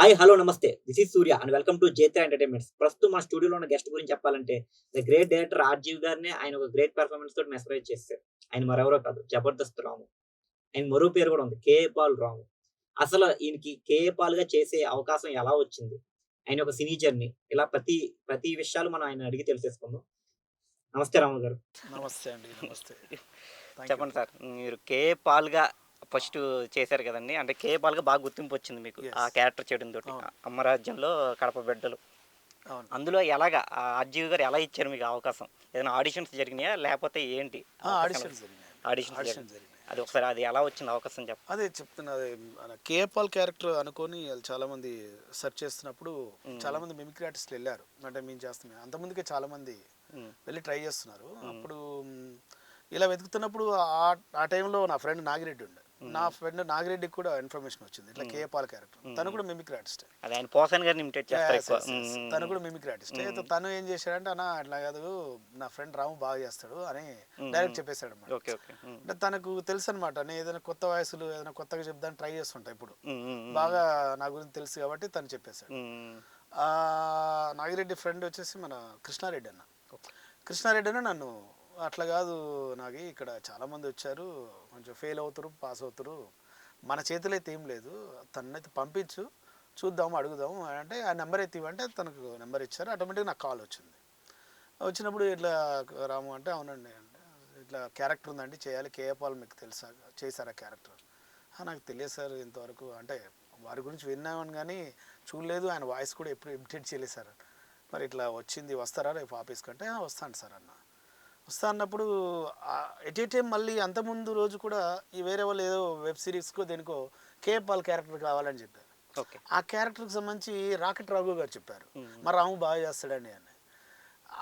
Hi! Hello! నమస్తే. This is Surya and welcome to Jaitra entertainments. ప్రస్తుతం మన స్టూడియోలో ఉన్న గెస్ట్ గురించి చెప్పాలంటే, ద గ్రేట్ డైరెక్టర్ 'రాజీవ్' గారినే ఆయన ఒక గ్రేట్ పెర్ఫార్మన్స్ తోటి మెస్మరైజ్ చేసేసారు. ఆయన మరెవరో కాదు 'జబర్దస్త్ రాము.' ఆయన మరో పేరు కూడా ఉంది 'కేఏ పాల్ రాము.' అసలు ఈయనకి 'కేఏ పాల్‌గా' చేసే అవకాశం ఎలా వచ్చింది? ఆయన ఒక సినీ జర్నీ ఇలా ప్రతి విషయాలు మనం ఆయన్ని అడిగి తెలిసేసుకుందాం. నమస్తే రాము గారు. నమస్తే అండి. నమస్తే. Thank you. చెప్పండి సార్. మీరు 'కేఏ పాల్‌గా' ఫస్టు చేశారు కదండీ! అంటే 'కేఏ పాల్‌గా' బాగా గుర్తింపొచ్చింది మీకు. ఆ యెస్. క్యారెక్టర్ చేయడంతోటి. అవును. 'అమ్మరాజ్యంలో కడప బిడ్డలు.' అవును. అందులో ఎలాగా ఆర్జీవి గారు ఎలా ఇచ్చారు మీకు ఆ అవకాశం? ఏదైనా ఆడిషన్స్ జరిగినాయా? లేపోతే ఏంటి అవకాశం ఎలా ఆడిషన్స్ జరిగినాయండి. ఆడిషన్స్ ఆడిషన్స్ జరిగినాయి. జరిగినాయి. అది ఒకసారి అది ఎలా వచ్చింది అవకాశం అదే చెప్తున్నా. అదే మన కేఏ పాల్ క్యారెక్టర్ అనుకోని ఆళ్ళు చాలామంది సెర్చ్ చేస్తున్నప్పుడు హ్మ్. చాలామంది మిమిక్రీ ఆర్టిస్టులెళ్లారు. అంటే మేము చేస్తున్నాం. అంతకుముందుకే చాలామంది హ్మ్. వెళ్లి ట్రై చేస్తున్నారు. హ్మ్. అప్పుడు ఇలా వెతుకుతున్నప్పుడు ఆ టైంలో నా ఫ్రెండ్ నాగిరెడ్డి ఉండే. నా హ్మ్. ఫ్రెండ్ నాగిరెడ్డికి కూడా ఇన్ఫర్మేషన్ వచ్చింది. ఇట్లా హ్మ్. K A Paul character. హ్మ్. తను కూడా మిమిక్రీ ఆర్టిస్టే. అదే ఆయన పోసాని గారిని ఇమిటేట్ చేస్తారు యెస్. ఎక్కువ. యెస్. హ్మ్. యెస్. హ్మ్. తను హ్మ్. కూడా మిమిక్రీ ఆర్టిస్టే. హ్మ్. అయితే తను ఏం చేశాడంటే, "అన్న అట్లా కాదు, నా ఫ్రెండ్ రాము బాగా చేస్తాడు" అని హ్మ్. హ్మ్. డైరెక్ట్ చెప్పేసాడన్నమాట. ఓకే. ఓకే. హ్మ్. అంటే తనకు తెలుసనమాట. నేను ఏదైనా కొత్త వాయిస్‌లు ఏదైనా కొత్తగా చెప్దామని ట్రై చేస్తుంటా ఎప్పుడు. హ్మ్. హ్మ్. హ్మ్. బాగా నా గురించి తెలుసు కాబట్టి తను చెప్పేసాడు. హ్మ్. నాగిరెడ్డి ఫ్రెండ్ వచ్చేసి మన కృష్ణారెడ్డి అన్న. ఓకే. కృష్ణారెడ్డి అన్న నన్ను, "అట్లా కాదు నాగి, ఇక్కడ చాలామంది వచ్చారు. కొంచెం ఫెయిల్ అవుతుర్రు, పాస్ అవుతుర్రు. మన చేతిలో అయితే ఏం లేదు. తననైతే పంపించు. చూద్దాము, అడుగుదాము" అని అంటే, ఆ నెంబర్ అయితే ఇవ్వంటే తనకు నెంబర్ ఇచ్చారు. ఆటోమేటిక్‌గా నాకు కాల్ వచ్చింది. వచ్చినప్పుడు ఇట్లా రాము అంటే, "అవునండి" అంటే, "ఇట్లా క్యారెక్టర్ ఉందండి చేయాలి. కేఏ పాల్ మీకు తెలుసా? చేశారా క్యారెక్టర్?" నాకు తెలియదు సార్ ఇంతవరకు. అంటే వారి గురించి విన్నామని కానీ చూడలేదు. ఆయన వాయిస్ కూడా ఎప్పుడు ఇమిటేట్ చేయలేదు సార్. మరి ఇట్లా వచ్చింది, వస్తారా రేపు ఆఫీస్‌కి అంటే, వస్తాను సార్" అన్న. వస్తా అన్నప్పుడు ఎట్ ఏ టైమ్ మళ్ళీ అంతకుముందు రోజు కూడా ఈ వేరే వాళ్ళు ఏదో వెబ్ సిరీస్‌కో దేనికో కేఏ పాల్ క్యారెక్టర్ కావాలని చెప్పారు. ఓకే. ఆ క్యారెక్టర్‌కి సంబంధించి రాకెట్ రాఘు గారు చెప్పారు. హ్మ్. మరి రాము బాగా చేస్తాడండి అని.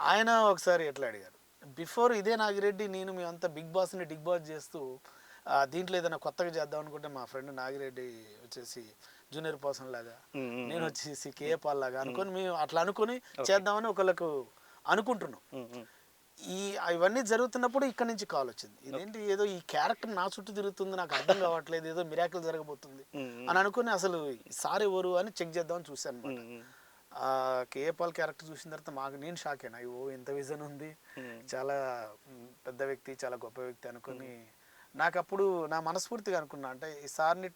ఆయన ఒకసారి ఎట్లా అడిగారు. బిఫోర్ ఇదే నాగిరెడ్డి నేను మేమంతా 'బిగ్ బాస్'ని 'డిగ్ బాస్' చేస్తూ దీంట్లో ఏదైనా కొత్తగా చేద్దాం అనుకుంటే మా ఫ్రెండ్ నాగిరెడ్డి వచ్చేసి జూనియర్ పర్సన్ లాగా, హ్మ్. హ్మ్. నేను హ్మ్. వచ్చేసి హ్మ్. కేఏ పాల్ లాగా హ్మ్. అనుకోని మేము అట్లా అనుకుని ఓకే. చేద్దామని ఒకళ్ళకు అనుకుంటున్నాం. హ్మ్. హ్మ్. ఈ ఇవన్నీ జరుగుతున్నప్పుడు ఇక్కడి నుంచి కాల్ వచ్చింది. ఓకే. ఇదేంటి ఏదో ఈ క్యారెక్టర్ నా చుట్టూ తిరుగుతుంది, నాకు అర్థం కావట్లేదు, ఏదో మిరాకిల్ జరగబోతుంది హ్మ్. హ్మ్. అని అనుకుని అసలు ఈ సార్ ఎవరు అని చెక్ చేద్దామని చూశాను అనమాట. హ్మ్. హ్మ్. కేఏ పాల్ క్యారెక్టర్ చూసిన తర్వాత నేను షాక్ అయినా. అయ్యో! ఇంత విజన్ ఉంది. హ్మ్. చాలా పెద్ద వ్యక్తి, చాలా గొప్ప వ్యక్తి హ్మ్. అనుకుని నాకప్పుడు నా మనస్ఫూర్తిగా అనుకున్నా. అంటే ఈ సార్‌ని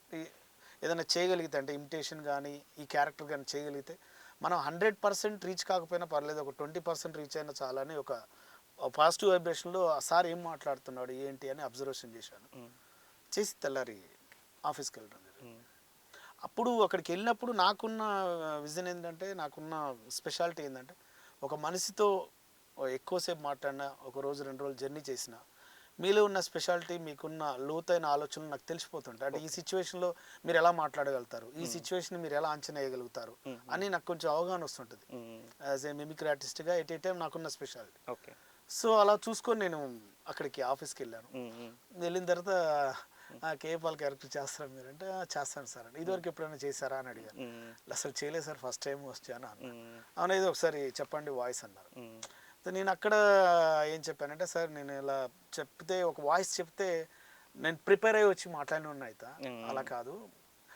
ఏదైనా చేయగలిగితే, అంటే ఇమిటేషన్ గానీ, ఈ క్యారెక్టర్ గానీ చేయగలిగితే మనం 100% రీచ్ కాకపోయినా పర్లేదు. ఒక 20% రీచ్ అయినా చాలని ఒక పాజిటివ్ వైబ్రేషన్‌లో ఆ సార్ ఏం మాట్లాడుతున్నాడు, ఏంటి అని అబ్జర్వేషన్ చేశాను. హ్మ్. చేసి తెల్లారి ఆఫీస్‌కెళ్ళడం జరిగింది. హ్మ్. అప్పుడు అక్కడికెళ్ళినప్పుడు నాకున్న విజన్ ఏంటంటే, నాకున్న స్పెషాలిటీ ఏందంటే, ఒక మనిషితో ఎక్కువసేపు మాట్లాడినా, ఒక రోజు, 2 రోజులు జర్నీ చేసినా, మీలో ఉన్న స్పెషాలిటీ, మీకున్న లోతైన ఆలోచనలు నాకు తెలిసిపోతుంటాయి. అంటే ఈ ఓకే. సిట్యుయేషన్‌లో మీరెలా మాట్లాడగలుగుతారు? ఈ హ్మ్. సిట్యుయేషన్‌ని మీరెలా అంచనా ఏయగలుగుతారు? హ్మ్. హ్మ్. అని నాకు కొంచెం అవగాహన వస్తుంటది. హ్మ్. యాస్ ఏ మిమిక్రీ ఆర్టిస్ట్‌గా ఎట్ ఏ టైమ్ నాకున్న స్పెషాలిటీ. ఓకే. సో, అలా చూసుకొని నేను అక్కడికి ఆఫీస్‌కెళ్ళాను. హ్మ్. హ్మ్. వెళ్ళిన తర్వాత హ్మ్. కేఏ పాల్ క్యారెక్టర్ చేస్తారా మీరంటే, చేస్తాను సార్ అని. హ్మ్. ఇదివరకు ఎప్పుడైనా చేశారా అని అడిగాను. హ్మ్. అసలు చేయలేదు సార్, ఫస్ట్ టైం వచ్చాను అన్నా. హ్మ్. అవునా, ఇది ఒకసారి చెప్పండి వాయిస్ అన్నారు. హ్మ్. అయితే నేను అక్కడ ఏం చెప్పానంటే, సార్ నేను ఇలా చెప్తే, ఒక వాయిస్ చెప్తే నేను ప్రిపేర్ అయ్యి వచ్చి మాట్లాడినోడిని అయితా. అలా హ్మ్. కాదు.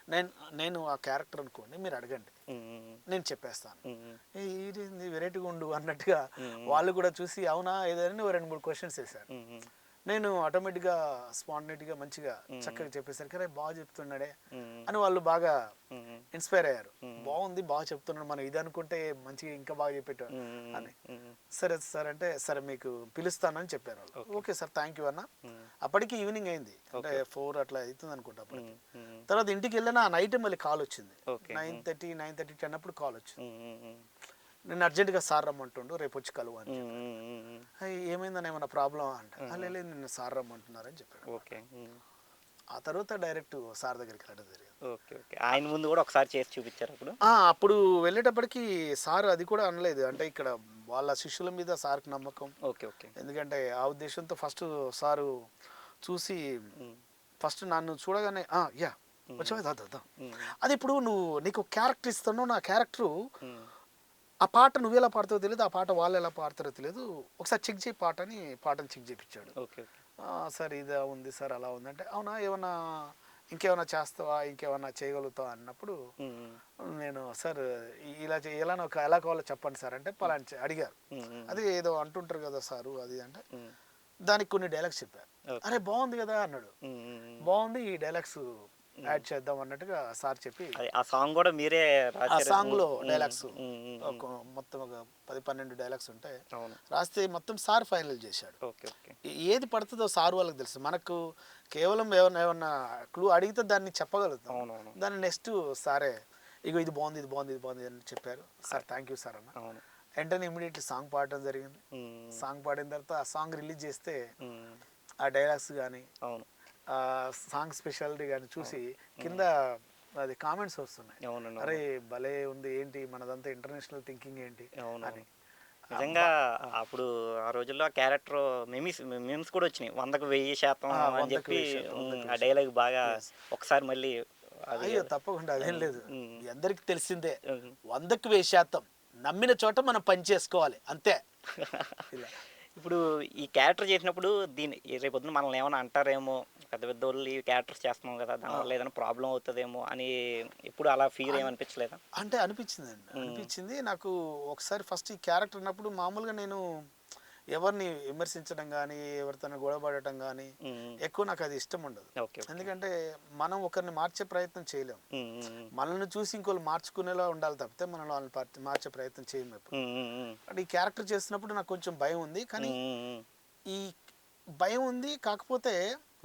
నేను నేను ఆ క్యారెక్టర్ అనుకోండి, మీరు అడగండి, హ్మ్. నేను చెప్పేస్తాను. హ్మ్. ఇదేంది వెరైటీగా ఉండు అన్నట్టుగా హ్మ్. వాళ్ళు కూడా చూసి అవునా ఏదని 2, 3 క్వశ్చన్స్ వేశారు. హ్మ్. నేను ఆటోమేటిక్‌గా స్పాంటనేట్‌గా మంచిగా హ్మ్. చక్కగా చెప్పేసరికి, "అరే! బాగా చెప్తున్నాడే" హ్మ్. అని వాళ్ళు బాగా హ్మ్. ఇన్‌స్పైర్ అయ్యారు. హ్మ్. "బావుంది, బాగా చెప్తున్నాడు. మనం ఇది అనుకుంటే మంచిగా ఇంకా బాగా చెప్పేటోడు" హ్మ్. అని. హ్మ్. "సరే సార్" అంటే, "సరే మీకు పిలుస్తానని" చెప్పారు వాళ్ళు. Okay. "Okay sir, thank you" అన్న. హ్మ్. అప్పటికి ఈవినింగ్ అయింది. అంటే ఓకే. 4 అట్లా అయితుందనుకుంటా అప్పటికి. హ్మ్. హ్మ్. తర్వాత ఇంటికెళ్ళాను. ఆ నైటే మళ్ళీ కాలొచ్చింది. ఓకే. హ్మ్. 9:30, 9:30, 10 అప్పుడు కాలొచ్చింది. హ్మ్. హ్మ్. హ్మ్. "నిన్ను అర్జెంట్‌గా సార్ రమ్మంటుండు. రేపొచ్చి కలువు" అని హ్మ్. చెప్పారు. హ్మ్. హ్మ్. ఏమైందన్న, ఏమన్నా ప్రాబ్లమా అంటే, హ్మ్. లేదు లేదు, నిన్ను సార్ రమ్మంటున్నారని చెప్పాడనమాట. ఓకే. హ్మ్. ఆ తర్వాత డైరెక్ట్ సార్ దగ్గరికి వెళ్ళడం జరిగింది. ఓకే. ఓకే. ఆయన ముందు గూడా ఒకసారి చేసి చూపిచ్చారా అప్పుడు? అప్పుడు వెళ్ళేటప్పటికి సార్ అది కూడా అనలేదు. అంటే ఇక్కడ వాళ్ళ శిష్యుల మీద సార్‌కి నమ్మకం. ఓకే. ఓకే. ఎందుకంటే ఆ ఉద్దేశంతో ఫస్ట్ సారు చూసి, హ్మ్. ఫస్ట్ నన్ను చూడగానే యాహ్! హ్మ్. వచ్చావా, దా దా దా. హ్మ్. అది ఇప్పుడు నీకు క్యారెక్టర్ ఇస్తాను. నా క్యారెక్టరు, హ్మ్. ఆ పాట నువ్వెలా పాడతావో తెలీదు. ఆ పాట వాళ్ళెలా పాడతారో తెలీదు. ఒకసారి చెక్ చేయి పాటని, పాటను చెక్ చేపిచ్చాడు. ఓకే. ఓకే. సార్ ఇదా ఉంది సార్, అలా ఉంది అంటే, అవునా ఏమన్నా ఇంకేమైనా చేస్తావా, ఇంకేమైనా చేయగలుగుతావా అన్నప్పుడు ఉమ్, నేను సార్ ఇలా ఇలా నాకు ఎలా కావాలో చెప్పండి సార్ అంటే పలానా అడిగారు. ఉమ్, అది ఏదో అంటుంటారు కదా సారు అది అంటే ఉమ్, దానికి కొన్ని డైలాగ్స్ చెప్పారు. ఓకే. అరే బాగుంది కదా అన్నాడు. ఉమ్, ఉమ్, ఉమ్. బాగుంది, ఈ డైలాగ్స్ యాడ్ చేద్దాం అన్నట్టుగా సార్ చెప్పి అది ఆ సాంగ్ కూడా మీరే ఆ రాశారు. సాంగ్లో ఉమ్, డైలాగ్స్ ఉమ్, ఉమ్, ఉమ్, ఒక మొత్తం ఒక 10-12 డైలాగ్స్ ఉంటాయి. అవును. రాస్తే మొత్తం సార్ ఫైనల్ చేశాడు. Okay, okay. ఏది పడుతుందో సార్ వాళ్ళకి తెలుసు. మనకు కేవలం ఏమన్నా క్లూ అడిగితే దాన్ని చెప్పగలుగుతాం. అవునవును. దాన్ని నెక్స్ట్ సారే ఇగో ఇది బాగుంది, ఇది బాగుంది, ఇది బాగుంది అని చెప్పారు. సార్ థ్యాంక్ యూ సార్ అన్న. అవును. వెంటనే ఇమీడియట్లీ సాంగ్ పాడటం జరిగింది. ఉమ్, సాంగ్ పాడిన తర్వాత ఆ సాంగ్ రిలీజ్ చేస్తే ఉమ్, ఆ డైలాగ్స్ కానీ అవును. ఆ సాంగ్ స్పెషాలిటీ కానీ చూసి కింద అది కామెంట్స్ వస్తున్నాయి. అవునండి. అరే భలే ఉంది, ఏంటి మనదంతా ఇంటర్నేషనల్ థింకింగ్ ఏంటి అవును. అని. నిజంగా అప్పుడు ఆ రోజుల్లో ఆ క్యారెక్టర్ మెమ్స్ కూడా వచ్చినాయి 100కు 1000% అని 100కు చెప్పి 1000%, ఆ డైలాగ్ బాగా Yes. ఒకసారి మళ్ళీ అది అయ్యో తప్పకుండా, అదేం లేదు. ఉమ్, మీ అందరికి తెలిసిందే, ఉమ్. 100కు 1000% నమ్మిన చోట మనం పని చేసుకోవాలి అంతే. ఇలా ఇప్పుడు ఈ క్యారెక్టర్ చేసినప్పుడు రేపొద్దున మనల్ని ఏమైనా అంటారేమో, పెద్ద పెద్ద వాళ్ళు ఈ క్యారెక్టర్స్ చేస్తున్నాం కదా దానివల్ల ఏదైనా ప్రాబ్లం అవుతుందేమో అని ఎప్పుడు అలా ఫీల్ ఏమనిపించలేదా? అంటే అనిపించింది నాకు. ఒకసారి ఫస్ట్ ఈ క్యారెక్టర్ ఉన్నప్పుడు మామూలుగా నేను ఎవరిని విమర్శించడం కానీ, ఎవరితో గొడవపడటం కానీ ఉమ్, ఎక్కువ నాకు అది ఇష్టం ఉండదు. Okay, okay. ఎందుకంటే మనం ఒకరిని మార్చే ప్రయత్నం చేయలేం. ఉమ్, ఉమ్, మనల్ని చూసి ఇంకోళ్ళు మార్చుకునేలా ఉండాలి తప్పితే మనం వాళ్ళని మార్చే ప్రయత్నం చేయము ఎప్పుడు. ఉమ్, ఉమ్, ఉమ్, అంటే ఈ క్యారెక్టర్ చేస్తున్నప్పుడు నాకు కొంచెం భయం ఉంది. కానీ ఉమ్, ఉమ్, ఈ భయం ఉంది, కాకపోతే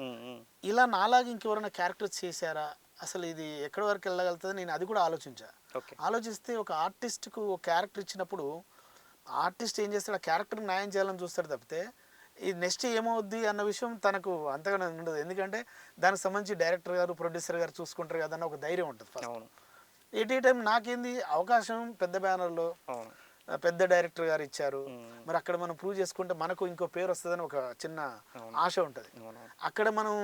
ఉమ్, ఉమ్, ఇలా నాలాగా ఇంకెవరైనా క్యారెక్టర్స్ చేశారా, అసలు ఇది ఎక్కడి వరకు వెళ్ళగలుగుతుంది, నేను అది కూడా ఓకే. ఆలోచిస్తే ఒక ఆర్టిస్ట్కు ఒక క్యారెక్టర్ ఇచ్చినప్పుడు ఆర్టిస్ట్ ఏం చేస్తాడు, ఆ క్యారెక్టర్కి న్యాయం చేయాలని చూస్తాడు తప్పితే ఈ నెక్స్ట్ ఏమవుద్ది అన్న విషయం తనకు అంతగా ఉండదు. ఎందుకంటే దానికి సంబంధించి డైరెక్టర్ గారు, ప్రొడ్యూసర్ గారు చూసుకుంటారు కదా అన్న ఒక ధైర్యం ఉంటుంది ఫస్ట్. అవును. ఎట్ ఏ టైం నాకేంది అవకాశం పెద్ద బ్యానర్లో అవును. పెద్ద డైరెక్టర్ గారు ఇచ్చారు. ఉమ్, మరి అక్కడ మనం ప్రూవ్ చేసుకుంటే మనకు ఇంకో పేరు వస్తుందని ఒక చిన్న అవును. ఆశ ఉంటుంది. అవునవును. అక్కడ మనం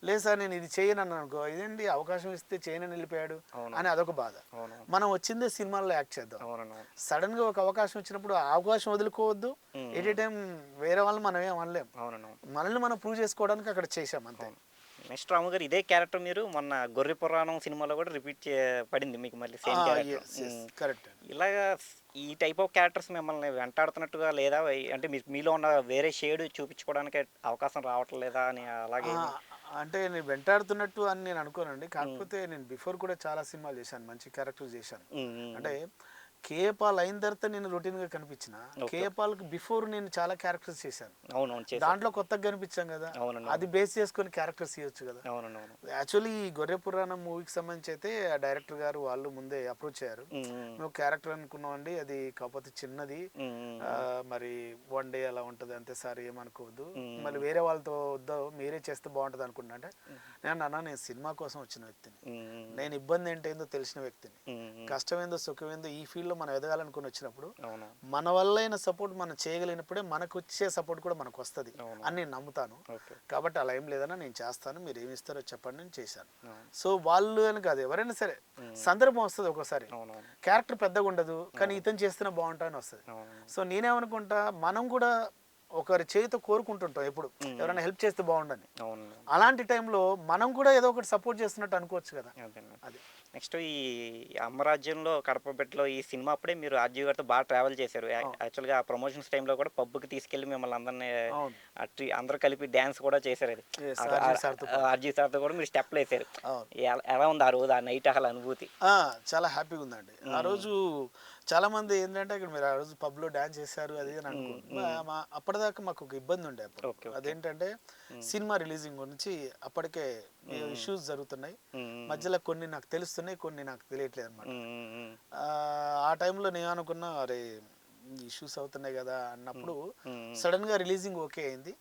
లేదు సార్ నేను ఇది చేయను అన్నాను అనుకో, ఇదేంటి అవకాశం ఇస్తే చేయనని వెళ్ళిపోయాడు అవును. అని అదొక బాధ. అవును. మనం వచ్చిందే సినిమాల్లో యాక్ట్ చేద్దాం. అవునవును. సడన్గా ఒక అవకాశం వచ్చినప్పుడు ఆ అవకాశం వదులుకోవద్దు. ఉమ్, ఎట్ ఏ టైం వేరే వాళ్ళని మనం ఏం అనలేం. అవునవును. మనల్ని మనం ప్రూవ్ చేసుకోవడానికి అక్కడ చేసాం అంతే. అవును. నెక్స్ట్ రాము గారు ఇదే క్యారెక్టర్ మీరు మొన్న గొర్రె పురాణం సినిమాలో కూడా రిపీట్ పడింది మీకు మళ్ళీ సేమ్ క్యారెక్టర్. కరెక్ట్. ఇలాగా ఈ టైప్ ఆఫ్ క్యారెక్టర్స్ మిమ్మల్ని వెంటాడుతున్నట్టుగా లేదా అంటే మీలో ఉన్న వేరే షేడ్ చూపించుకోవడానికి అవకాశం రావట్లేదా అని అలాగే అంటే నేను వెంటాడుతున్నట్టు అని నేను అనుకోనండి. కాకపోతే నేను బిఫోర్ కూడా చాలా సినిమాలు చేశాను, మంచి క్యారెక్టర్స్ చేశాను. అంటే కేపాల్ అయిన తర్వాత నేను రొటీన్గా కనిపించిన, కేపాల్కి బిఫోర్ నేను చాలా క్యారెక్టర్స్ చేశాను. అవునవును. దాంట్లో కొత్తగా కనిపించాం కదా, అది బేస్ చేసుకొని క్యారెక్టర్స్ చేయొచ్చు కదా. అవునవును. యాక్చువల్లీ ఈ గొర్రె పురాణం మూవీకి సంబంధించి అయితే ఆ డైరెక్టర్ గారు వాళ్ళు ముందే అప్రోచ్ అయ్యారు. మేము క్యారెక్టర్ అనుకున్నామండి, అది కాకపోతే చిన్నది, మరి 1 డే అలా ఉంటుంది అంతే సార్, ఏమనుకోవద్దు, మళ్ళీ వేరే వాళ్ళతో వద్దా మీరే చేస్తే బాగుంటుంది అనుకుంటున్నా. అంటే నేను సినిమా కోసం వచ్చిన వ్యక్తిని, నేను ఇబ్బంది ఏంటో తెలిసిన వ్యక్తిని, కష్టమేందో సుఖమేందో ఈ ఫీల్డ్లో మనం ఎదగాలనుకుని వచ్చినప్పుడు మన వల్ల అయిన సపోర్ట్ మనం చేయగలిగినప్పుడే మనకు వచ్చే సపోర్ట్ కూడా మనకు వస్తుంది అని నేను నమ్ముతాను. కాబట్టి అలా ఏం లేదన్నా నేను చేస్తాను, మీరు ఏమి ఇస్తారో చెప్పండి, నేను చేశాను. సో వాళ్ళు అని కాదు, ఎవరైనా సరే సందర్భం వస్తుంది. ఒక్కోసారి క్యారెక్టర్ పెద్దగా ఉండదు కానీ ఇతను చేస్తేనే బాగుంటాను వస్తుంది. సో నేనేమనుకుంటా, మనం కూడా ఒకరి చేతితో కోరుకుంటుంటాం ఎప్పుడు, ఎవరైనా హెల్ప్ చేస్తే బాగుండని. అలాంటి టైంలో మనం కూడా ఏదో ఒకటి సపోర్ట్ చేస్తున్నట్టు అనుకోవచ్చు కదా. అది నెక్స్ట్ ఈ అమ్మరాజ్యంలో కడపబెట్టలో ఈ సినిమా అప్పుడే మీరు ఆర్జీవి గారితో బాగా ట్రావెల్ చేశారు. యాక్చువల్గా ఆ ప్రమోషన్స్ టైంలో కూడా పబ్కి తీసుకెళ్ళి మిమ్మల్ని అందరినీ అందరూ కలిపి డ్యాన్స్ కూడా చేశారు. అది ఆర్జీవి సార్తో కూడా మీరు స్టెప్లు వేసారు. ఎలా ఉంది ఆ రోజు, ఆ నైట్ అసలు అనుభూతి? చాలా హ్యాపీగా ఉందండి. ఆ రోజు చాలా మంది ఏంటంటే ఇక్కడ మీరు ఆ రోజు పబ్లో డ్యాన్స్ చేశారు అది అని అనుకుంటున్నాను. అప్పటిదాకా మాకు ఒక ఇబ్బంది ఉండే అప్పుడు. అదేంటంటే సినిమా రిలీజింగ్ గురించి అప్పటికే ఇష్యూస్ జరుగుతున్నాయి, మధ్యలో కొన్ని నాకు తెలుస్తున్నాయి, కొన్ని నాకు తెలియట్లేదు అనమాట. ఆ టైంలో నేను అనుకున్నా, అరే ఇష్యూస్ అవుతున్నాయి కదా అన్నప్పుడు సడన్ గా రిలీజింగ్ ఓకే అయింది,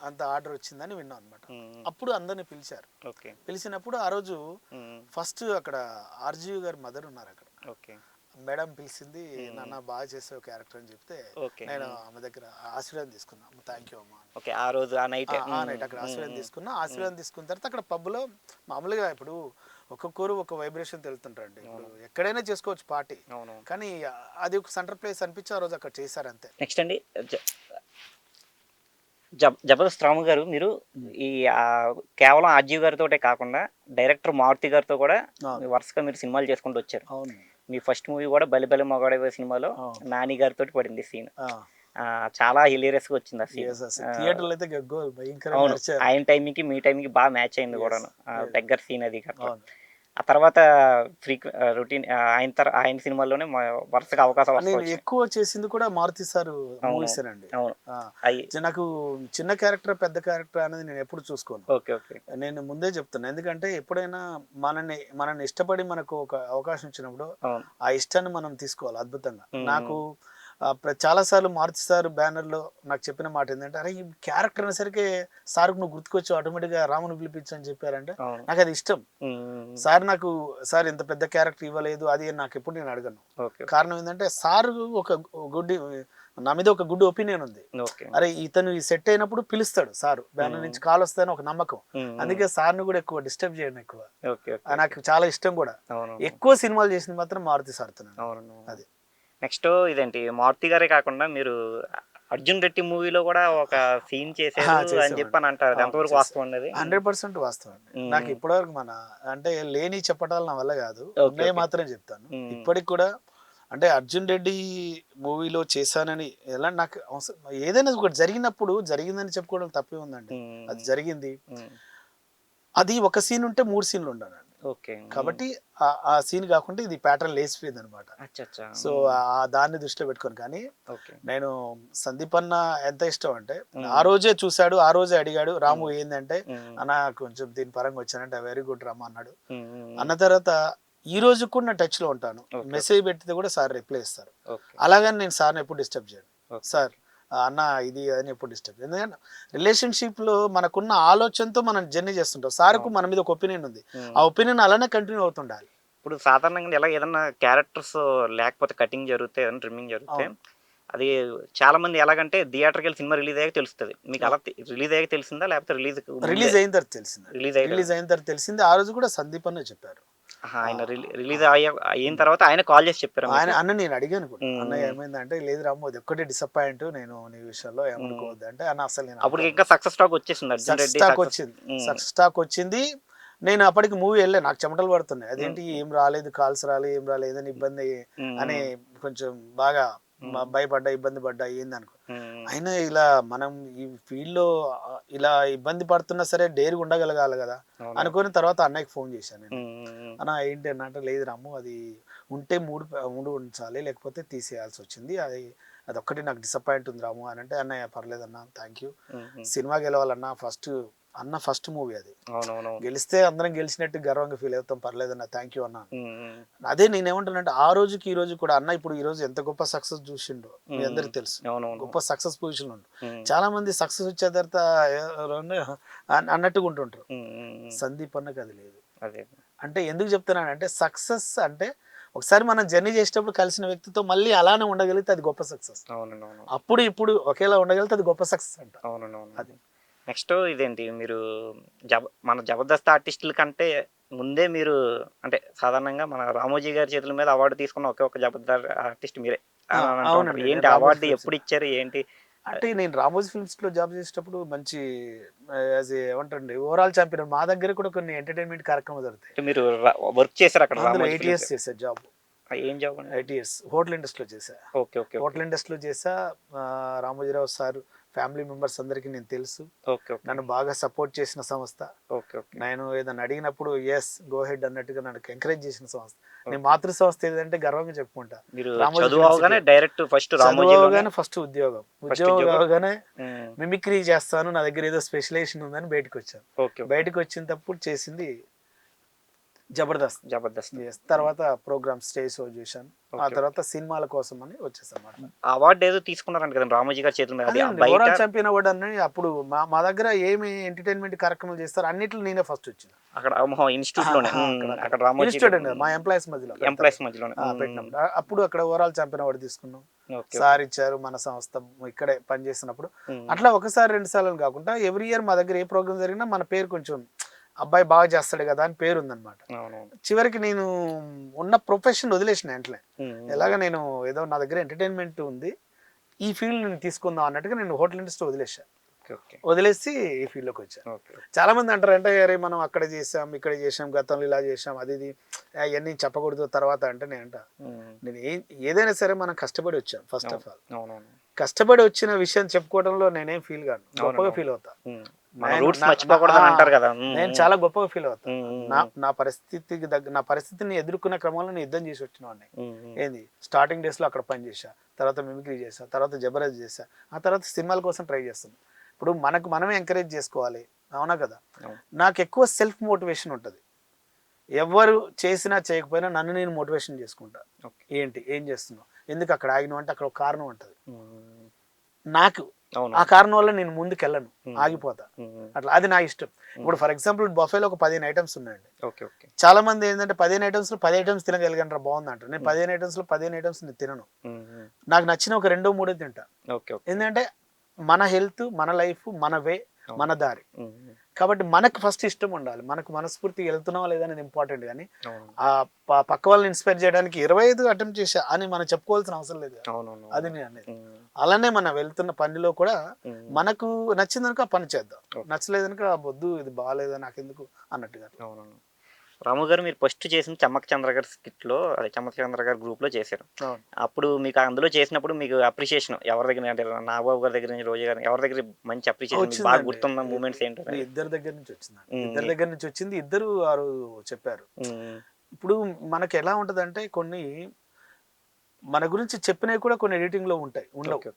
అంత ఆర్డర్ వచ్చిందని విన్నాం అనమాట. అప్పుడు అందరిని పిలిచారు. పిలిచినప్పుడు ఆ రోజు ఫస్ట్ అక్కడ ఆర్జీవి గారి మదర్ ఉన్నారు అక్కడ. మేడం పిలిచింది, నాన్న బాగా చేసావు క్యారెక్టర్ అని చెప్తే నేను ఆమె దగ్గర ఆశీర్వాదం తీసుకున్నా. థ్యాంక్ యూ అమ్మా. ఆ రోజు ఆ నైట్ అక్కడ ఆశీర్వాదం తీసుకున్నా. ఆశీర్వాదం తీసుకున్న తర్వాత అక్కడ పబ్లో మామూలుగా ఇప్పుడు ఒక్కొక్కరు ఒక వైబ్రేషన్ తెలుతుంటారండి. ఇప్పుడు ఎక్కడైనా చేసుకోవచ్చు పార్టీ, కానీ అది ఒక సెంటర్ ప్లేస్ అనిపించి ఆ రోజు అక్కడ చేశారు అంతే. నెక్స్ట్ అండి జబర్దస్త్ రాము గారు మీరు ఈ కేవలం ఆర్జీవి గారితోటే కాకుండా డైరెక్టర్ మారుతి గారితో కూడా వరుసగా మీరు సినిమాలు చేసుకుంటూ వచ్చారు. అవును. మీ ఫస్ట్ మూవీ కూడా బలి బలి మొగాడే సినిమాలో నాని గారితో పడింది సీన్. చాలా హిలేరియస్ గా వచ్చింది ఆ సీన్. థియేటర్లో అయితే అవును, ఆయన టైమింగ్ కి మీ టైమింగ్ కి బాగా మ్యాచ్ అయింది కూడాను. దగ్గర సీన్ అది కదా. ఆ తర్వాత రొటీన్ ఆయన సినిమాల్లోనే వరుసగా అవకాశం నేను ఎక్కువ చేసింది కూడా మారుతి సార్ మూవీస్ అండి. నాకు చిన్న క్యారెక్టర్ పెద్ద క్యారెక్టర్ అనేది నేను ఎప్పుడు చూసుకోను. నేను ముందే చెప్తాను, ఎందుకంటే ఎప్పుడైనా మనల్ని ఇష్టపడి మనకు ఒక అవకాశం ఇచ్చినప్పుడు ఆ ఇష్టాన్ని మనం తీసుకోవాలి అద్భుతంగా. నాకు చాలా సార్లు మారుతి సార్ బ్యానర్ లో నాకు చెప్పిన మాట ఏంటంటే, అరే ఈ క్యారెక్టర్ అనేసరికి సార్ నువ్వు గుర్తుకొచ్చి ఆటోమేటిక్ గా రాముని పిలిపించని చెప్పారంటే నాకు అది ఇష్టం. సార్ ఇంత పెద్ద క్యారెక్టర్ ఇవ్వలేదు అది నాకు ఎప్పుడు నేను అడగను. కారణం ఏంటంటే సార్ ఒక నా మీద ఒక గుడ్ ఒపీనియన్ ఉంది. అరే ఇతను ఈ సెట్ అయినప్పుడు పిలుస్తాడు సార్, బ్యానర్ నుంచి కాల్ వస్తాయని ఒక నమ్మకం. అందుకే సార్ని కూడా ఎక్కువ డిస్టర్బ్ చేయను. ఎక్కువ నాకు చాలా ఇష్టం కూడా. ఎక్కువ సినిమాలు చేసింది మాత్రం మారుతి సార్తో. అది నెక్స్ట్ ఇదేంటి మారుతి గారే కాకుండా మీరు అర్జున్ రెడ్డి మూవీలో కూడా ఒక సీన్ చేశారు అని చెప్పని అంటారు. ఎంతవరకు వాస్తవం అనేది? 100% వాస్తవం. నాకు ఇప్పటివరకు అంటే లేని చెప్పటాలు నా వల్ల కాదు, నేను మాత్రమే చెప్తాను. ఇప్పటికి కూడా అంటే అర్జున్ రెడ్డి మూవీలో చేశానని ఎలా నాకు ఏదైనా ఒకటి జరిగినప్పుడు జరిగిందని చెప్పుకోవడం తప్పే ఉందండి. అది జరిగింది, అది ఒక సీన్ ఉంటే 3 సీన్లు ఉండాలండి. కాబట్టి ఆ సీన్ కాకుండా ఇది ప్యాటర్న్ లేచిపోయింది అనమాట. సో దాన్ని దృష్టిలో పెట్టుకోను. కానీ నేను సందీప్ అన్న ఎంత ఇష్టం అంటే, ఆ రోజే చూశాడు, ఆ రోజే అడిగాడు రాము ఏంటంటే అన్న కొంచెం దీని పరంగా వచ్చానంటే వెరీ గుడ్ రాము అన్నాడు. అన్న తర్వాత ఈ రోజు కూడా నేను టచ్ లో ఉంటాను. మెసేజ్ పెట్టితే కూడా సార్ రిప్లై ఇస్తారు. అలాగని నేను సార్ని ఎప్పుడు డిస్టర్బ్ చేయను. సార్ అన్న ఇది అని ఎప్పుడు డిస్టర్బ్. ఎందుకంటే రిలేషన్షిప్ లో మనకున్న ఆలోచనతో మనం జర్నీ చేస్తుంటాం. సార్కు మన మీద ఒక ఒపీనియన్ ఉంది, ఆ ఒపీనియన్ అలానే కంటిన్యూ అవుతుండాలి. ఇప్పుడు సాధారణంగా ఎలా ఏదన్నా క్యారెక్టర్స్ లేకపోతే కటింగ్ జరిగితే ఏదైనా ట్రిమ్మింగ్ జరిగితే అది చాలా మంది ఎలాగంటే థియేటర్కి వెళ్ళి సినిమా రిలీజ్ అయ్యాక తెలుస్తుంది. మీకు అలా రిలీజ్ అయ్యాక తెలిసిందా లేకపోతే రిలీజ్ అయిన తర్వాత తెలిసింది? రిలీజ్ అయిన తర్వాత తెలిసింది. ఆ రోజు కూడా సందీప్ అన్న చెప్పారు. ఆయన రిలీజ్ అయిన తర్వాత ఆయన కాల్ చేసి చెప్పారు. అన్న నేను అడిగాను కూడా, అన్నయ్య ఏమైందంటే లేదు రాము అది ఒక్కటే డిసప్పాయింట్ నేను నీ విషయంలో ఏమనుకోవద్దు అంటే, అన్న అసలు నేను అప్పుడు ఇంకా సక్సెస్ టాక్ వచ్చేసింది. సక్సెస్ టాక్ వచ్చింది. నేను అప్పటికి మూవీ వెళ్ళే నాకు చెమటలు పడుతున్నాయి. అదేంటి ఏం రాలేదు, కాల్స్ రాలేదు, ఏం రాలేదు అని ఇబ్బంది అని కొంచెం బాగా భయపడ్డా, ఇబ్బంది పడ్డా ఏందనుకో. అయినా ఇలా మనం ఈ ఫీల్డ్ లో ఇలా ఇబ్బంది పడుతున్నా సరే డేర్గా ఉండగలగాలి కదా అనుకుని తర్వాత అన్నయ్యకి ఫోన్ చేశాను నేను. అన్న ఏంటి అంటే, లేదు రాము అది ఉంటే మూడు ఉంచాలి లేకపోతే తీసేయాల్సి వచ్చింది, అది ఒక్కటి నాకు డిసప్పాయింట్ ఉంది రాము అని అంటే, అన్నయ్య పర్లేదన్నా థ్యాంక్ యూ, సినిమా గెలవాలన్నా ఫస్ట్ మూవీ అది, గెలిస్తే అందరం గెలిచినట్టు గర్వంగా ఫీల్ అవుతాం, పర్లేదన్న థ్యాంక్ యూ అన్న. అదే నేనేమంటానంటే ఆ రోజుకి ఈ రోజు కూడా అన్న ఇప్పుడు ఈ రోజు ఎంత గొప్ప సక్సెస్ చూసిండో మీ అందరికి తెలుసు. గొప్ప సక్సెస్ పొజిషన్ ఉండు. చాలా మంది సక్సెస్ వచ్చే తర్వాత అన్నట్టుగా ఉంటుంటారు. సందీప్ అన్నకి అది లేదు. అంటే ఎందుకు చెప్తున్నానంటే సక్సెస్ అంటే ఒకసారి మనం జర్నీ చేసేటప్పుడు కలిసిన వ్యక్తితో మళ్ళీ అలానే ఉండగలిగితే అది గొప్ప సక్సెస్. అప్పుడు ఇప్పుడు ఒకేలా ఉండగలిగితే అది గొప్ప సక్సెస్ అంట. అది నెక్స్ట్ ఇదేంటి మీరు మన జబర్దస్త్ ఆర్టిస్టుల కంటే ముందే మీరు అంటే సాధారణంగా మన రామోజీ గారి చేతుల మీద అవార్డు తీసుకున్న ఒక జబర్దస్త్ ఆర్టిస్ట్ మీరే. ఏంటి అవార్డు ఎప్పుడు ఇచ్చారు ఏంటి అంటే? నేను రామోజీ ఫిల్మ్స్ లో జాబ్ చేసేటప్పుడు మంచి ఏమంటారండి ఓవరాల్ ఛాంపియన్. మా దగ్గర కూడా కొన్ని ఎంటర్టైన్మెంట్ కార్యక్రమాలు జరుగుతాయి. మీరు వర్క్ చేశారు అక్కడ? 8 years చేశారు జాబ్. ఏం జాబ్? 8 years హోటల్ ఇండస్ట్రీలో చేశా. హోటల్ ఇండస్ట్రీలో చేశా. రామోజీరావు సార్ ఫ్యామిలీ మెంబర్స్ అందరికి నేను తెలుసు. నన్ను బాగా సపోర్ట్ చేసిన సంస్థ. నేను ఏదైనా అడిగినప్పుడు ఎస్ గో హెడ్ అన్నట్టుగా నన్ను ఎంకరేజ్ చేసిన సంస్థ. నేను మాతృ సంస్థ ఏదంటే గర్వంగా చెప్పుకుంటా. ఫస్ట్ ఉద్యోగం అవగానే మిమిక్రీ చేస్తాను, నా దగ్గర ఏదో స్పెషలైజేషన్ ఉందని బయటకు వచ్చాను. బయటకు వచ్చినప్పుడు చేసింది జబర్దస్త్. తర్వాత ప్రోగ్రామ్ స్టేజ్ షో చేశాను. ఆ తర్వాత సినిమాల కోసం అని వచ్చేసాను. అవార్డు ఏదో తీసుకున్నారంట కదా రామోజీ గారి చేతుల మీద, ఓవరాల్ ఛాంపియన్ అవార్డు అని. అప్పుడు మా దగ్గర ఏమి ఎంటర్టైన్మెంట్ కార్యక్రమాలు చేస్తారు అన్నిట్లో నేనే ఫస్ట్ వచ్చిన. అక్కడ ఇన్స్టిట్యూట్ లోనే మా ఎంప్లాయీస్ మధ్యలో పెట్టినాం. అప్పుడు అక్కడ ఓవరాల్ ఛాంపియన్ అవార్డు తీసుకున్నాం. సార్ ఇచ్చారు మన సంస్థ ఇక్కడే పనిచేసినప్పుడు. అట్లా ఒకసారి 2 సార్లు కాకుండా ఎవ్రీ ఇయర్ మా దగ్గర ఏ ప్రోగ్రామ్ జరిగినా మన పేరు కొంచెం అబ్బాయి బాగా చేస్తాడు కదా అని పేరు ఉందన్నమాట. చివరికి నేను ఉన్న ప్రొఫెషన్ వదిలేసిన వెంటనే. ఎలాగ నేను ఏదో నా దగ్గర ఎంటర్టైన్మెంట్ ఉంది, ఈ ఫీల్డ్ నేను తీసుకుందాం అన్నట్టుగా నేను హోటల్ ఇండస్ట్రీ వదిలేసా. ఓకే ఓకే వదిలేసి ఈ ఫీల్డ్లోకి వచ్చాను. ఓకే చాలా మంది అంటారు అంటే అరే మనం అక్కడ చేసాం ఇక్కడ చేసాం గతంలో ఇలా చేసాం అది ఇది అవన్నీ చెప్పకూడదు తర్వాత అంటే నేను అంట నేను ఏదైనా సరే మనం కష్టపడి వచ్చాం ఫస్ట్ ఆఫ్ ఆల్. అవునవును కష్టపడి వచ్చిన విషయం చెప్పుకోవడంలో నేనేం ఫీల్ కాను, గొప్పగా అవునండి ఫీల్ అవుతా. మన నేను రూట్స్ నా- మర్చిపోకూడదు అని అంటారు కదా నేను చాలా గొప్పగా ఫీల్ అవుతా. నా పరిస్థితికి నా పరిస్థితిని ఎదుర్కొన్న క్రమంలో నేను యుద్ధం చేసి వచ్చిన వాడిని. ఏంది స్టార్టింగ్ డేస్లో అక్కడ పని చేసా, తర్వాత మిమిక్రీ చేసా, తర్వాత జబర్దస్త్ చేసా, ఆ తర్వాత సినిమాల కోసం ట్రై చేస్తాను. ఇప్పుడు మనమే ఎంకరేజ్ చేసుకోవాలి, అవునా కదా. నాకు ఎక్కువ సెల్ఫ్ మోటివేషన్ ఉంటుంది. ఎవరు చేసినా చేయకపోయినా నన్ను నేను మోటివేషన్ చేసుకుంటా. ఏంటి ఏం చేస్తున్నావు, ఎందుకు అక్కడ ఆగినావు అంటే అక్కడ ఒక కారణం ఉంటుంది నాకు. ఆ కారణం వల్ల నేను ముందుకు వెళ్ళను, ఆగిపోతా. అట్లా అది నా ఇష్టం. ఇప్పుడు ఫర్ ఎగ్జాంపుల్ బఫేలో ఒక 15 ఐటమ్స్ ఉన్నాయండి. చాలా మంది ఏంటంటే 15 ఐటమ్స్ లో 10 ఐటమ్స్ తినగలిగాను బాగుంది అంటారు. నేను 15 ఐటమ్స్ లో 15 ఐటమ్స్ నేను తినను. నాకు నచ్చిన ఒక 2-3 తింటా. ఎందుకంటే మన హెల్త్, మన లైఫ్, మన వే, మన దారి. కాబట్టి మనకు ఫస్ట్ ఇష్టం ఉండాలి, మనకు మనస్ఫూర్తిగా వెళ్తున్నావా లేదా అనేది ఇంపార్టెంట్. కానీ ఆ పక్క వాళ్ళని ఇన్స్పైర్ చేయడానికి 25 అటెంప్ట్ చేశా అని మనం చెప్పుకోవాల్సిన అవసరం లేదు. అది నేను అనేది. అలానే మనం వెళ్తున్న పనిలో కూడా మనకు నచ్చిందనుక ఆ పని చేద్దాం, నచ్చలేదనుక వద్దు ఇది బాగాలేదా నాకెందుకు అన్నట్టుగా. రాము గారు మీరు ఫస్ట్ చేసిన చమ్మక్ చంద్ర గారి స్కిట్లో, అదే చమ్మక్ చంద్ర గారి గ్రూప్లో చేశారు. అప్పుడు మీకు అందులో చేసినప్పుడు మీకు అప్రిషియేషన్ ఎవరి దగ్గర అంటే నాగబాబు గారి దగ్గర నుంచి, రోజు గారు ఎవరి దగ్గర మంచి అప్రిషియేషన్ బాగా గుర్తున్న మూమెంట్స్ ఏంటో? ఇద్దరి దగ్గర నుంచి వచ్చింది. ఇద్దరి దగ్గర నుంచి వచ్చింది. ఇద్దరు ఆ రోజు చెప్పారు. ఇప్పుడు మనకి ఎలా ఉంటదంటే కొన్ని మన గురించి చెప్పినవి కూడా కొన్ని ఎడిటింగ్ లో ఉంటాయి, ఉండవు.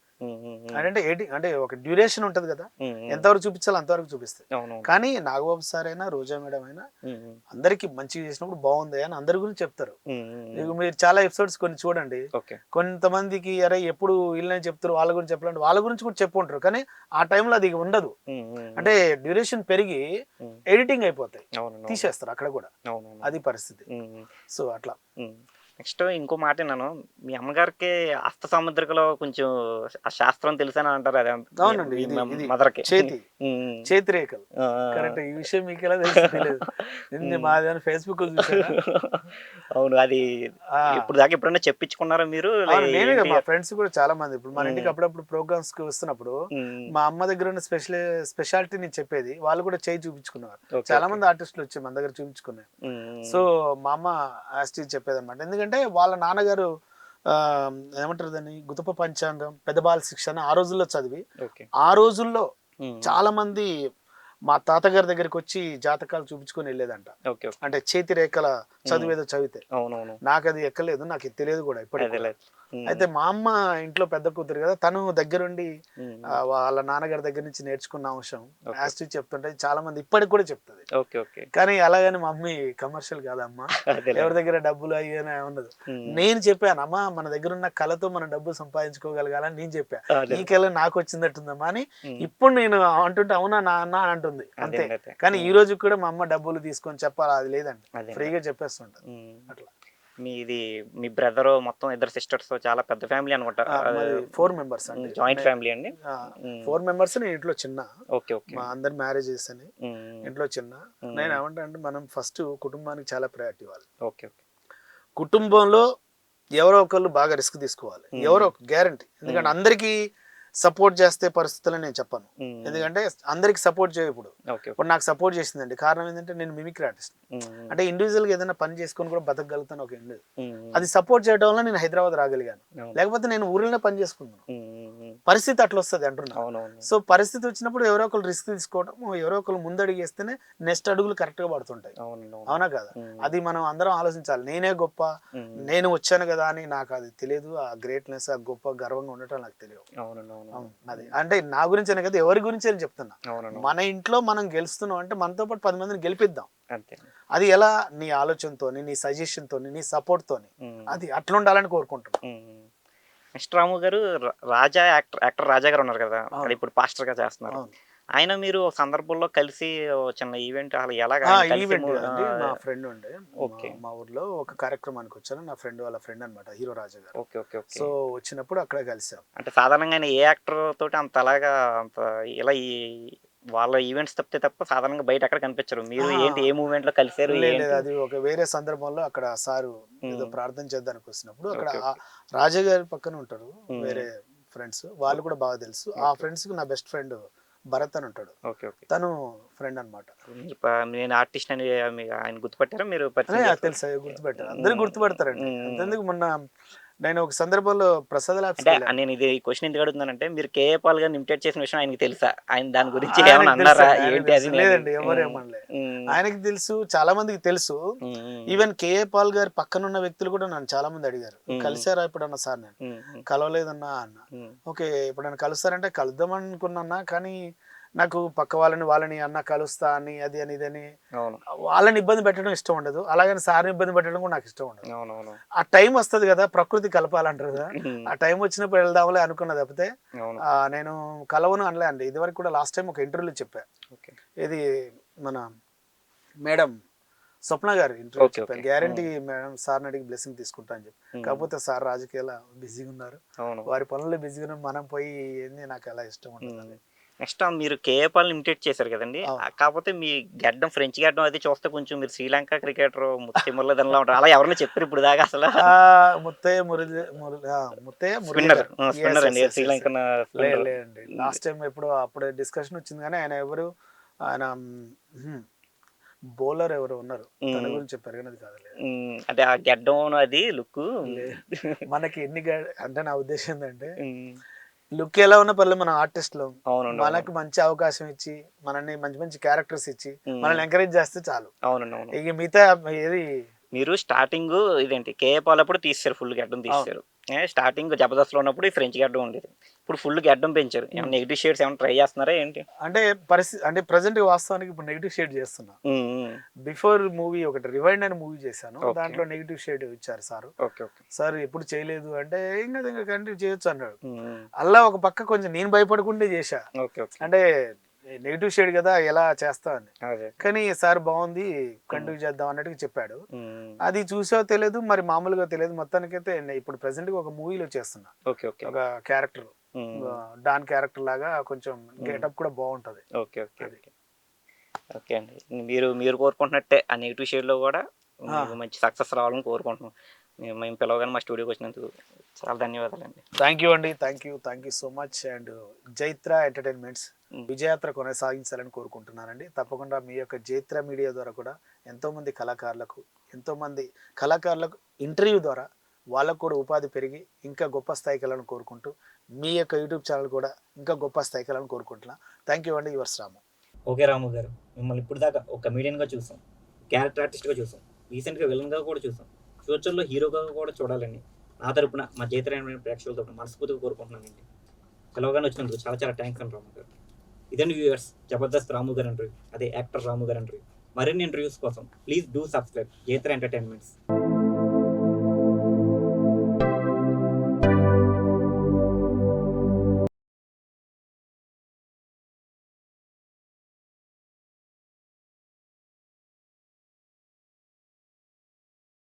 అంటే ఎడిటింగ్ అంటే ఒక డ్యూరేషన్ ఉంటది కదా, ఎంతవరకు చూపించాలో అంతవరకు చూపిస్తాయి. కానీ నాగబాబు సార్ అయినా రోజా మేడం అయినా అందరికి మంచిగా చేసినప్పుడు బాగుంది అని అందరి గురించి చెప్తారు. మీరు చాలా ఎపిసోడ్స్ కొన్ని చూడండి, కొంతమందికి అరే ఎప్పుడు వీళ్ళని చెప్తారు వాళ్ళ గురించి చెప్పాలంటే వాళ్ళ గురించి కూడా చెప్పుకుంటారు, కానీ ఆ టైంలో అది ఉండదు. అంటే డ్యూరేషన్ పెరిగి ఎడిటింగ్ అయిపోతాయి, తీసేస్తారు అక్కడ కూడా. అది పరిస్థితి. సో అట్లా. నెక్స్ట్ ఇంకో మాట విన్నాను, మీ అమ్మగారికి హస్త సాముద్రికలో కొంచెం ఆ శాస్త్రం తెలుసని అంటారు. అది అవునండి, మదర్కి చేతి రేఖలు కరెక్ట్. ఈ విషయం మీకు ఎలా తెలియదు, మాది ఫేస్బుక్ లో చూసారా? అవును, అది ఇప్పుడు దాకా ఎప్పుడైనా చెప్పించుకున్నారా మీరు? నేనే మా ఫ్రెండ్స్ కూడా చాలా మంది ఇప్పుడు మన ఇంటికి అప్పుడప్పుడు ప్రోగ్రామ్స్ కి వస్తున్నప్పుడు మా అమ్మ దగ్గర ఉన్న స్పెషాలిటీ నేను చెప్పేది, వాళ్ళు కూడా చేయి చూపించుకున్నారు. చాలా మంది ఆర్టిస్టులు వచ్చి మన దగ్గర చూపించుకున్నారు. సో మా అమ్మ ఆస్టి చెప్పేది అనమాట. ఎందుకంటే వాళ్ళ నాన్నగారు ఏమంటారు దాన్ని, గుతప పంచాంగం, పెద్ద బాల శిక్షణ ఆ రోజుల్లో చదివి, ఆ రోజుల్లో చాలా మంది మా తాతగారి దగ్గరికి వచ్చి జాతకాలు చూపించుకొని వెళ్ళేదంట. అంటే చేతి రేఖల చదువు ఏదో చదివితే. నాకు అది ఎక్కలేదు, నాకు తెలియదు కూడా ఇప్పటికీ. అయితే మా అమ్మ ఇంట్లో పెద్ద కూతురు కదా, తను దగ్గరుండి వాళ్ళ నాన్నగారి దగ్గర నుంచి నేర్చుకున్న అంశం యాస్టిక్ చెప్తుంటే చాలా మంది ఇప్పటికి కూడా చెప్తుంది. కానీ అలాగని మా మమ్మీ కమర్షియల్ కాదమ్మా, ఎవరి దగ్గర డబ్బులు అయ్యేనా ఉండదు. నేను చెప్పాను అమ్మా మన దగ్గర ఉన్న కళతో మనం డబ్బులు సంపాదించుకోగలగాలని నేను చెప్పా. ఈ కళ నాకు వచ్చిందట్టుందమ్మా అని ఇప్పుడు నేను అంటుంటే అవునా నాన్న అని అంటుంది అంతే. కానీ ఈ రోజు కూడా మా అమ్మ డబ్బులు తీసుకొని చెప్పాలి అది లేదండి, ఫ్రీగా చెప్పేస్తుంటది అట్లా. మీది మీ బ్రదర్ మొత్తం ఇద్దరు సిస్టర్స్, చాలా పెద్ద ఫ్యామిలీ అనుకుంటా. 4 మెంబర్స్ అండి, జాయింట్ ఫ్యామిలీ అండి. 4 మెంబర్స్. నేను ఇంట్లో చిన్న, మా అందరి మ్యారేజెస్ అని ఇంట్లో చిన్న. నేను ఏమంటా అంటే మనం ఫస్ట్ కుటుంబానికి చాలా ప్రయారిటీ ఇవ్వాలి. కుటుంబంలో ఎవరో ఒకళ్ళు బాగా రిస్క్ తీసుకోవాలి, ఎవరో గ్యారంటీ. ఎందుకంటే అందరికీ సపోర్ట్ చేస్తే పరిస్థితులని నేను చెప్పను, ఎందుకంటే అందరికి సపోర్ట్ చేయ. ఇప్పుడు నాకు సపోర్ట్ చేసిందండి, కారణం ఏంటంటే నేను మిమిక్రీ ఆర్టిస్ట్. అంటే ఇండివిజువల్ గా ఏదైనా పని చేసుకొని కూడా బతకగలుగుతాను ఒక ఇండివిజువల్. అది సపోర్ట్ చేయడం వల్ల నేను హైదరాబాద్ రాగలిగాను, లేకపోతే నేను ఊరిలోనే పని చేసుకున్నాను. పరిస్థితి అట్లా వస్తుంది అంటున్నాను. సో పరిస్థితి వచ్చినప్పుడు ఎవరో ఒకరు రిస్క్ తీసుకోవడం, ఎవరో ఒకరు ముందడుగు వేస్తేనే నెక్స్ట్ అడుగులు కరెక్ట్ గా పడుతుంటాయి, అవునా కదా. అది మనం అందరం ఆలోచించాలి. నేనే గొప్ప, నేను వచ్చాను కదా అని నాకు అది తెలియదు. ఆ గ్రేట్నెస్, ఆ గొప్ప గర్వంగా ఉండటం నాకు తెలియదు. అది అంటే నా గురించి అనే కదా, ఎవరి గురించి అని చెప్తున్నా. మన ఇంట్లో మనం గెలుస్తున్నాం అంటే మనతో పాటు 10 మందిని గెలిపిద్దాం. అది ఎలా, నీ ఆలోచనతోని, నీ సజెషన్ తోని, నీ సపోర్ట్ తోని, అది అట్లా ఉండాలని కోరుకుంటున్నాను. నెక్స్ట్ రాము గారు, రాజా యాక్టర్ రాజా గారు ఉన్నారు కదా, అది ఇప్పుడు పాస్టర్ గా చేస్తున్నారు. ఆయన మీరు సందర్భంలో కలిసి చిన్న ఈవెంట్ అలా ఎలాగా? మా ఫ్రెండ్ ఉండే మా ఊర్లో ఒక కార్యక్రమానికి వచ్చాను, నా ఫ్రెండ్ వాళ్ళ ఫ్రెండ్ అనమాట, హీరో రాజా గారు. సో వచ్చినప్పుడు అక్కడ కలిసాం. అంటే సాధారణంగా ఏ యాక్టర్ తోటి అంత అలాగా అంత ఇలా ఈ వాళ్ళ ఈవెంట్స్ తప్ప సాధారణంగా బయట ఎక్కడ కనిపించరు. మీరు ఏంటి ఏ మూమెంట్ లో కలిసారు? అది ఒక వేరే సందర్భంలో అక్కడ సారు ఏదో ప్రార్థన చేద్దానికి వచ్చినప్పుడు అక్కడ రాజా గారి పక్కన ఉంటారు వేరే ఫ్రెండ్స్, వాళ్ళు కూడా బాగా తెలుసు. ఆ ఫ్రెండ్స్ కి నా బెస్ట్ ఫ్రెండ్ భరత్ అని ఉంటాడు, ఓకే ఓకే. తను ఫ్రెండ్ అనమాట. నేను ఆర్టిస్ట్ అని ఆయన గుర్తుపట్టారా మీరు? పరిచయం చేస్తారా? తెలుసా, గుర్తుపెట్టారు, అందరూ గుర్తుపడతారండి. మ్మ్. అంతెందుకు మొన్న నేను ఒక సందర్భంలో ప్రసాద్ ల్యాబ్స్ అంటే నేను ఇది క్వశ్చన్ ఎందుకు అడుగుతున్నానంటే, మీరు కేఏ పాల్ గారిని ఇమిటేట్ చేసిన విషయం ఆయనకి తెలుసా? ఆయన దాని గురించి ఏమైనా అన్నారా? ఏంటి అది? లేదండి, ఎవరు ఏమనలే. ఆయనకి తెలుసు, చాలా మందికి తెలుసు. ఈవెన్ కేఏ పాల్ గారి పక్కన ఉన్న వ్యక్తులు కూడా నన్ను చాలా మంది అడిగారు, కలిసారా ఎప్పుడన్నా సార్? నేను కలవలేదన్నా అన్న. ఓకే, ఎప్పుడన్నా కలుస్తారంటే కలుద్దాం అనుకున్నా, కానీ నాకు పక్క వాళ్ళని అన్న కలుస్తా అని అది అని ఇదని వాళ్ళని ఇబ్బంది పెట్టడం ఇష్టం ఉండదు, అలాగని సార్ని ఇబ్బంది పెట్టడం కూడా నాకు ఇష్టం ఉండదు. ఆ టైం వస్తుంది కదా, ప్రకృతి కలపాలంటారు కదా, ఆ టైం వచ్చినప్పుడు వెళ్దాంలే అనుకున్నా తప్పితే నేను కలవను అనలే అండి. ఇది వరకు కూడా లాస్ట్ టైం ఒక ఇంటర్వ్యూలో చెప్పా, ఇది మన మేడం స్వప్న గారు ఇంటర్వ్యూ చెప్పాను, గ్యారంటీ మేడం సార్ని అడిగి బ్లెస్సింగ్ తీసుకుంటా అని చెప్పి. కాకపోతే సార్ రాజకీయాల బిజీగా ఉన్నారు, వారి పనుల్లో బిజీగా ఉన్నారు, మనం పోయి ఏంది నాకు అలా ఇష్టం ఉంటుంది. నెక్స్ట్ మీరు కేఏ పాల్ ఇమిటేట్ చేశారు కదండి, కాకపోతే మీ గడ్డం ఫ్రెంచ్ గడ్డం అది చూస్తే కొంచెం మీరు శ్రీలంక క్రికెటర్ ముత్తయ్య మురళీధరన్లా ఉంటారు, అలా ఎవరైనా చెప్పారు ఇప్పుడు దాకా? అసలు ముత్తయ్య స్పిన్నర్ అండి, శ్రీలంక. లేదండి, లాస్ట్ టైం ఎప్పుడు అప్పుడే డిస్కషన్ వచ్చింది, కానీ ఆయన బౌలర్ ఎవరు ఉన్నారు, తన గురించి చెప్పారు కానీ అది కాదు. అంటే ఆ గడ్డం అది లుక్ మనకి అంటే నా ఉద్దేశం ఏంటంటే, లుక్ ఎలా ఉన్న పర్లేదు మన ఆర్టిస్ట్ లో మనకు మంచి అవకాశం ఇచ్చి, మనల్ని మంచి మంచి క్యారెక్టర్స్ ఇచ్చి మనల్ని ఎంకరేజ్ చేస్తే చాలు. అవునండి. ఇక మిగతా ఏది మీరు స్టార్టింగ్ ఇదేంటి కేఏ పాల్ అప్పుడు తీసారు, ఫుల్ గడ్డం తీసారు. స్టార్టింగ్ జబర్దస్త్ లో ఉన్నప్పుడు ఈ ఫ్రెంచ్ గడ్డం ఉండేది, ఇప్పుడు ఫుల్ గడ్డం పెంచారు. ఏమైనా నెగిటివ్ షేడ్స్ ఏమైనా ట్రై చేస్తున్నారా ఏంటి? అంటే పరిస్థితి అంటే ప్రెసెంట్ వాస్తవానికి ఇప్పుడు నెగిటివ్ షేడ్ చేస్తున్నా. బిఫోర్ మూవీ ఒకటి రివైండ్ అని మూవీ చేశాను, దాంట్లో నెగిటివ్ షేడ్ ఇచ్చారు సార్. సార్ ఎప్పుడు చేయలేదు అంటే ఇంకా కంటిన్యూ చేయొచ్చు అన్నాడు. అలా ఒక పక్క కొంచెం నేను భయపడకుండా చేశా, అంటే నెగిటివ్ షేడ్ కదా ఎలా చేస్తా అని. కానీ సార్ బాగుంది కంటిన్యూ చేద్దాం అన్నట్టుగా చెప్పాడు. అది చూసో తెలియదు, మరి మామూలుగా తెలియదు. మొత్తానికైతే ఇప్పుడు ప్రెసెంట్ ఒక మూవీలో చేస్తున్నా, ఒక క్యారెక్టర్ డాన్ క్యారెక్టర్ లాగా, కొంచెం గెటప్ కూడా బాగుంటది. ఓకే అండి, మీరు కోరుకుంటున్నట్టే ఆ నెగిటివ్ షేడ్ లో కూడా మంచి సక్సెస్ రావాలని కోరుకుంటున్నాం. మేము పిలవగానే మా స్టూడియోకి వచ్చినందుకు చాలా ధన్యవాదాలండి. థ్యాంక్ యూ అండి, thank you so much. And Jaitra entertainments విజయాత్ర కొనసాగించాలని కోరుకుంటున్నానండి. తప్పకుండా మీ యొక్క జైత్ర మీడియా ద్వారా కూడా ఎంతోమంది కళాకారులకు ఇంటర్వ్యూ ద్వారా వాళ్ళకు కూడా ఉపాధి పెరిగి ఇంకా గొప్ప స్థాయికి వెళ్ళాలని కోరుకుంటూ, మీ యొక్క యూట్యూబ్ ఛానల్ కూడా ఇంకా గొప్ప స్థాయికి వెళ్ళాలని కోరుకుంటున్నా. థ్యాంక్ యూ అండి, యువర్స్ రాము. ఓకే రాము గారు, మిమ్మల్ని ఇప్పుడు దాకా ఒక కమెడియన్గా చూసాం, క్యారెక్టర్ ఆర్టిస్ట్గా చూసాం, రీసెంట్గా విలన్గా కూడా చూసాం, ఫ్యూచర్లో హీరోగా కూడా చూడాలని నా తరపున మా జైత్ర ప్రేక్షకుల తరపున మనస్ఫూర్తిగా కోరుకుంటున్నానండి. పిలవగానే వచ్చినందుకు చాలా చాలా థ్యాంక్స్ అండి రాము గారు. ఇదండి వ్యూవర్స్, జబర్దస్త్ రాము గారు ఇంటర్వ్యూ, అదే యాక్టర్ రాము గారు ఇంటర్వ్యూ. మరిన్ని ఇంటర్వ్యూస్ కోసం ప్లీజ్ డూ సబ్స్క్రైబ్ జైత్ర ఎంటర్టైన్మెంట్స్.